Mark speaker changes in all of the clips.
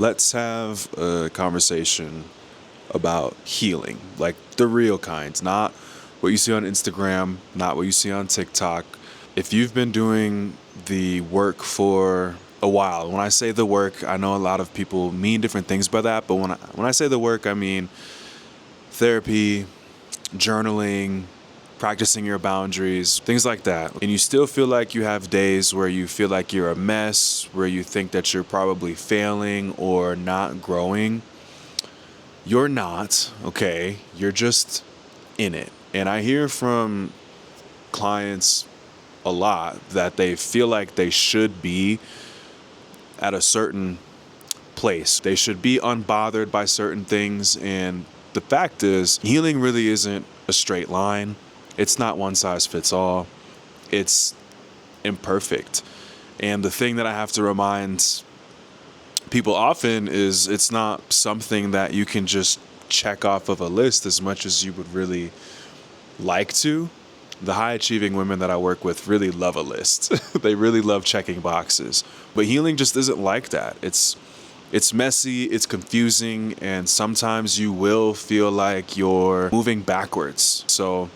Speaker 1: Let's have a conversation about healing, like the real kinds, not what you see on Instagram, not what you see on TikTok. If you've been doing the work for a while, when I say the work, I know a lot of people mean different things by that, but when I say the work, I mean therapy, journaling, practicing your boundaries, things like that. And you still feel like you have days where you feel like you're a mess, where you think that you're probably failing or not growing. You're not, okay? You're just in it. And I hear from clients a lot that they feel like they should be at a certain place. They should be unbothered by certain things. And the fact is, healing really isn't a straight line. It's not one size fits all. It's imperfect. And the thing that I have to remind people often is it's not something that you can just check off of a list as much as you would really like to. The high achieving women that I work with really love a list. They really love checking boxes. But healing just isn't like that. It's messy, it's confusing, and sometimes you will feel like you're moving backwards. So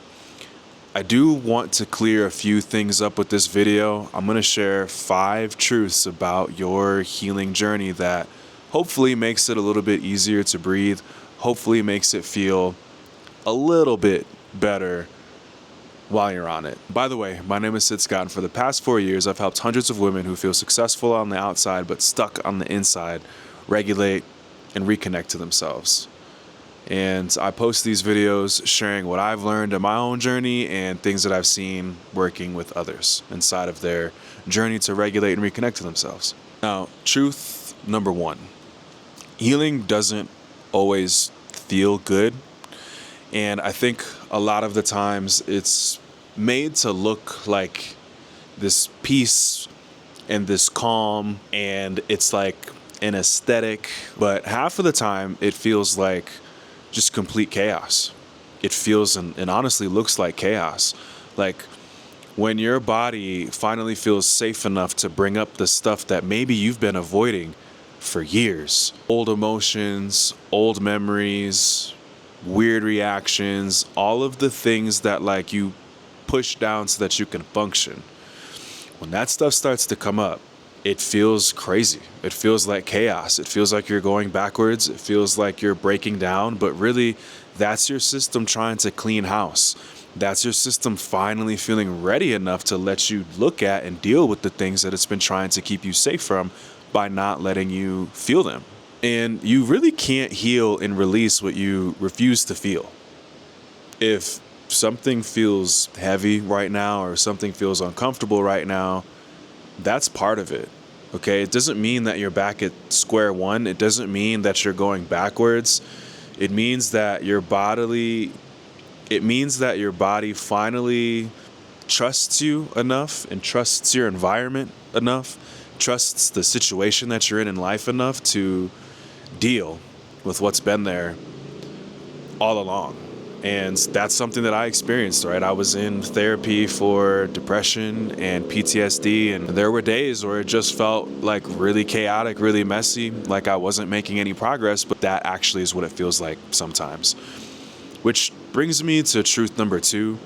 Speaker 1: I do want to clear a few things up with this video. I'm going to share 5 truths about your healing journey that hopefully makes it a little bit easier to breathe, hopefully makes it feel a little bit better while you're on it. By the way, my name is Sid Scott, and for the past 4 years, I've helped hundreds of women who feel successful on the outside but stuck on the inside regulate and reconnect to themselves. And I post these videos sharing what I've learned in my own journey and things that I've seen working with others inside of their journey to regulate and reconnect to themselves. Now, truth number 1, healing doesn't always feel good. And I think a lot of the times it's made to look like this peace and this calm, and it's like an aesthetic, but half of the time it feels like just complete chaos. It feels and honestly looks like chaos. Like when your body finally feels safe enough to bring up the stuff that maybe you've been avoiding for years. Old emotions, old memories, weird reactions, all of the things that like you push down so that you can function. When that stuff starts to come up, it feels crazy. It feels like chaos. It feels like you're going backwards. It feels like you're breaking down, but really that's your system trying to clean house. That's your system finally feeling ready enough to let you look at and deal with the things that it's been trying to keep you safe from by not letting you feel them. And you really can't heal and release what you refuse to feel. If something feels heavy right now or something feels uncomfortable right now, that's part of it. Okay, it doesn't mean that you're back at square one. It doesn't mean that you're going backwards. It means that your body finally trusts you enough and trusts your environment enough, trusts the situation that you're in life enough to deal with what's been there all along. And that's something that I experienced, right? I was in therapy for depression and PTSD, and there were days where it just felt like really chaotic, really messy, like I wasn't making any progress, but that actually is what it feels like sometimes. Which brings me to truth number 2,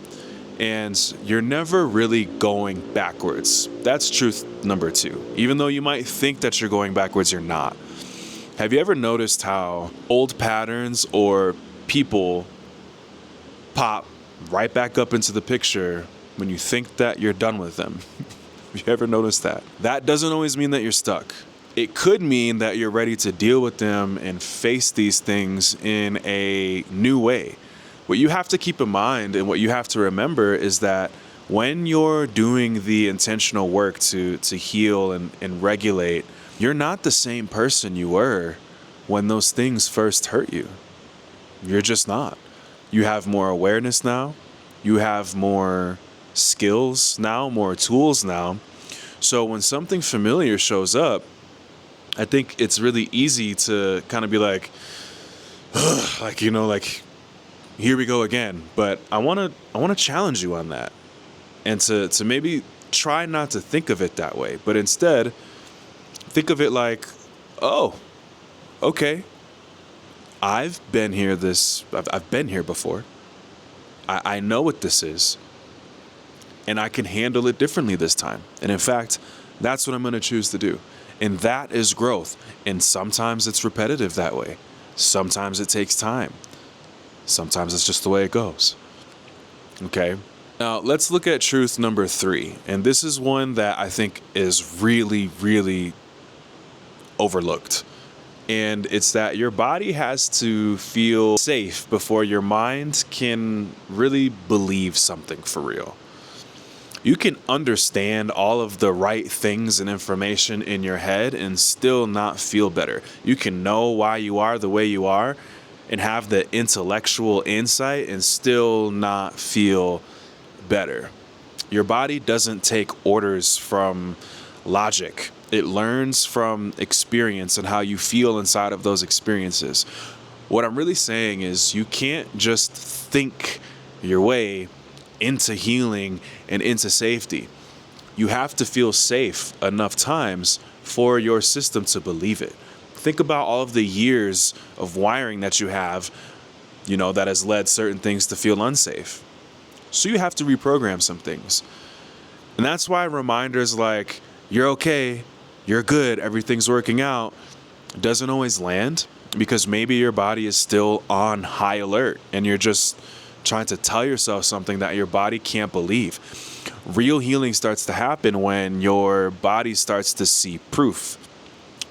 Speaker 1: and you're never really going backwards. That's truth number 2. Even though you might think that you're going backwards, you're not. Have you ever noticed how old patterns or people pop right back up into the picture when you think that you're done with them? Have you ever noticed that? That doesn't always mean that you're stuck. It could mean that you're ready to deal with them and face these things in a new way. What you have to keep in mind and what you have to remember is that when you're doing the intentional work to heal and regulate, you're not the same person you were when those things first hurt you. You're just not. You have more awareness now. You have more skills now, more tools now. So when something familiar shows up, I think it's really easy to kind of be like, like, here we go again. But I want to challenge you on that, and to maybe try not to think of it that way, but instead think of it like, oh, okay, I've been here before. I know what this is, and I can handle it differently this time. And in fact, that's what I'm going to choose to do. And that is growth. And sometimes it's repetitive that way. Sometimes it takes time. Sometimes it's just the way it goes. Okay. Now let's look at truth number 3. And this is one that I think is really, really overlooked. And it's that your body has to feel safe before your mind can really believe something for real. You can understand all of the right things and information in your head and still not feel better. You can know why you are the way you are and have the intellectual insight and still not feel better. Your body doesn't take orders from logic. It learns from experience and how you feel inside of those experiences. What I'm really saying is you can't just think your way into healing and into safety. You have to feel safe enough times for your system to believe it. Think about all of the years of wiring that you have, that has led certain things to feel unsafe. So you have to reprogram some things. And that's why reminders like, you're okay, you're good, everything's working out, doesn't always land, because maybe your body is still on high alert and you're just trying to tell yourself something that your body can't believe. Real healing starts to happen when your body starts to see proof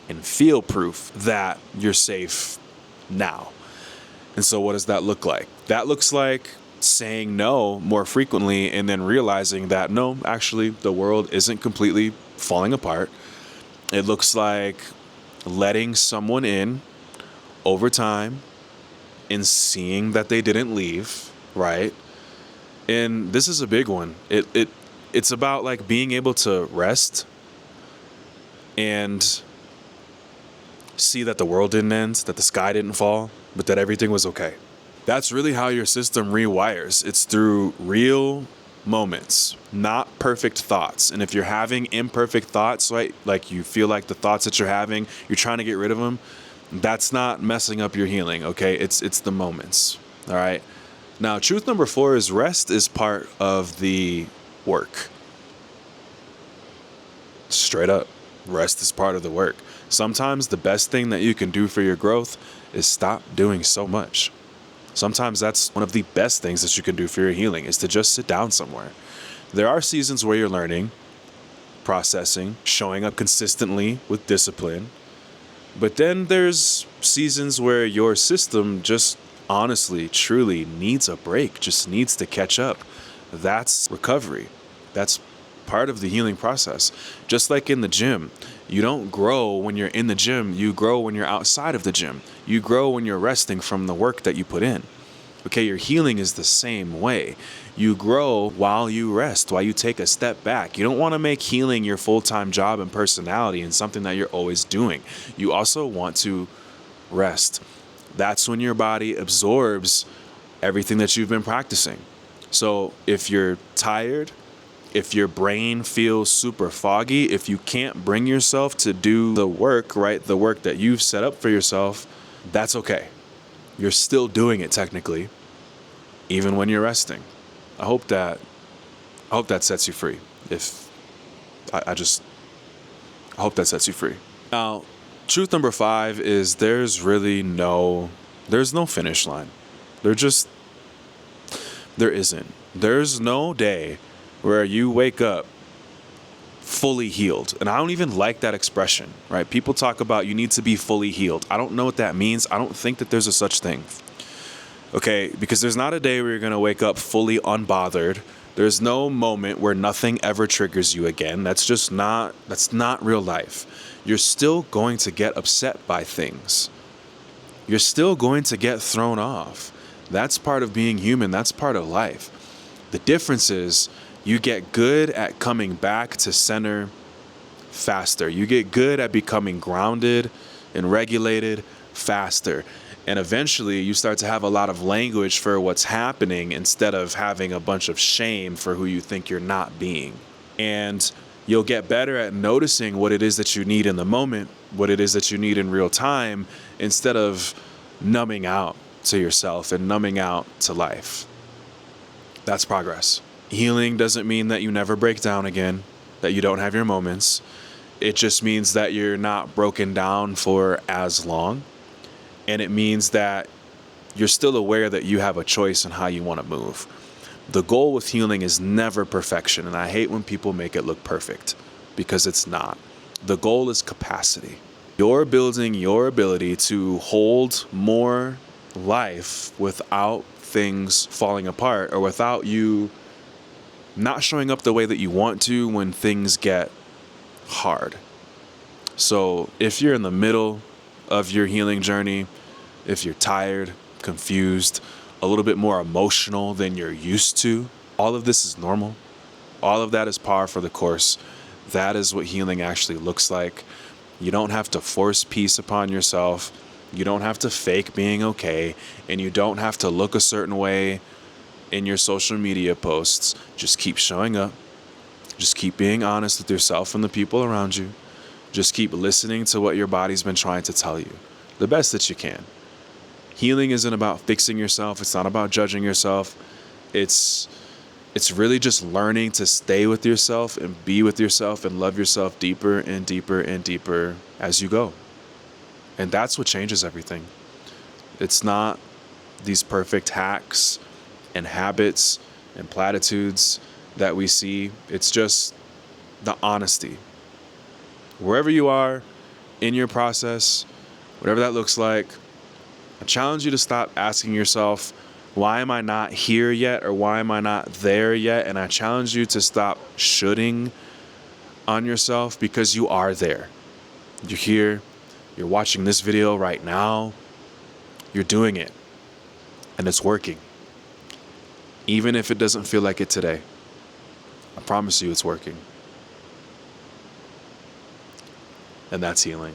Speaker 1: and feel proof that you're safe now. And so what does that look like? That looks like saying no more frequently and then realizing that no, actually the world isn't completely falling apart. It looks like letting someone in over time and seeing that they didn't leave, right? And this is a big one. It's about like being able to rest and see that the world didn't end, that the sky didn't fall, but that everything was okay. That's really how your system rewires. It's through real moments, not perfect thoughts. And if you're having imperfect thoughts, right, like you feel like the thoughts that you're having, you're trying to get rid of them, that's not messing up your healing, okay? It's the moments, all right? Now, truth number 4 is rest is part of the work. Straight up, rest is part of the work. Sometimes the best thing that you can do for your growth is stop doing so much. Sometimes that's one of the best things that you can do for your healing is to just sit down somewhere. There are seasons where you're learning, processing, showing up consistently with discipline. But then there's seasons where your system just honestly, truly needs a break, just needs to catch up. That's recovery. That's part of the healing process. Just like in the gym, you don't grow when you're in the gym. You grow when you're outside of the gym. You grow when you're resting from the work that you put in. Okay, your healing is the same way. You grow while you rest, while you take a step back. You don't want to make healing your full-time job and personality and something that you're always doing. You also want to rest. That's when your body absorbs everything that you've been practicing. So if you're tired, if your brain feels super foggy, if you can't bring yourself to do the work, right, the work that you've set up for yourself, that's okay. You're still doing it technically, even when you're resting. I hope that sets you free. I hope that sets you free. Now, truth number 5 is there's no finish line. There isn't. There's no day where you wake up fully healed. And I don't even like that expression, right? People talk about you need to be fully healed. I don't know what that means. I don't think that there's a such thing. Okay, because there's not a day where you're going to wake up fully unbothered. There's no moment where nothing ever triggers you again. That's not real life. You're still going to get upset by things. You're still going to get thrown off. That's part of being human. That's part of life. The difference is you get good at coming back to center faster. You get good at becoming grounded and regulated faster. And eventually you start to have a lot of language for what's happening instead of having a bunch of shame for who you think you're not being. And You'll get better at noticing what it is that you need in the moment, what it is that you need in real time, instead of numbing out to yourself and numbing out to life. That's progress. Healing doesn't mean that you never break down again, that you don't have your moments. It just means that you're not broken down for as long. And it means that you're still aware that you have a choice in how you want to move. The goal with healing is never perfection, and I hate when people make it look perfect, because it's not. The goal is capacity. You're building your ability to hold more life without things falling apart, or without you not showing up the way that you want to when things get hard. So if you're in the middle of your healing journey, if you're tired, confused, a little bit more emotional than you're used to, all of this is normal. All of that is par for the course. That is what healing actually looks like. You don't have to force peace upon yourself. You don't have to fake being okay. And you don't have to look a certain way in your social media posts. Just keep showing up. Just keep being honest with yourself and the people around you. Just keep listening to what your body's been trying to tell you, the best that you can. Healing isn't about fixing yourself. It's not about judging yourself. It's really just learning to stay with yourself and be with yourself and love yourself deeper and deeper and deeper as you go. And that's what changes everything. It's not these perfect hacks and habits and platitudes that we see. It's just the honesty. Wherever you are in your process, whatever that looks like, I challenge you to stop asking yourself, why am I not here yet, or why am I not there yet? And I challenge you to stop shoulding on yourself, because you are there. You're here. You're watching this video right now. You're doing it. And it's working. Even if it doesn't feel like it today. I promise you it's working. And that's healing.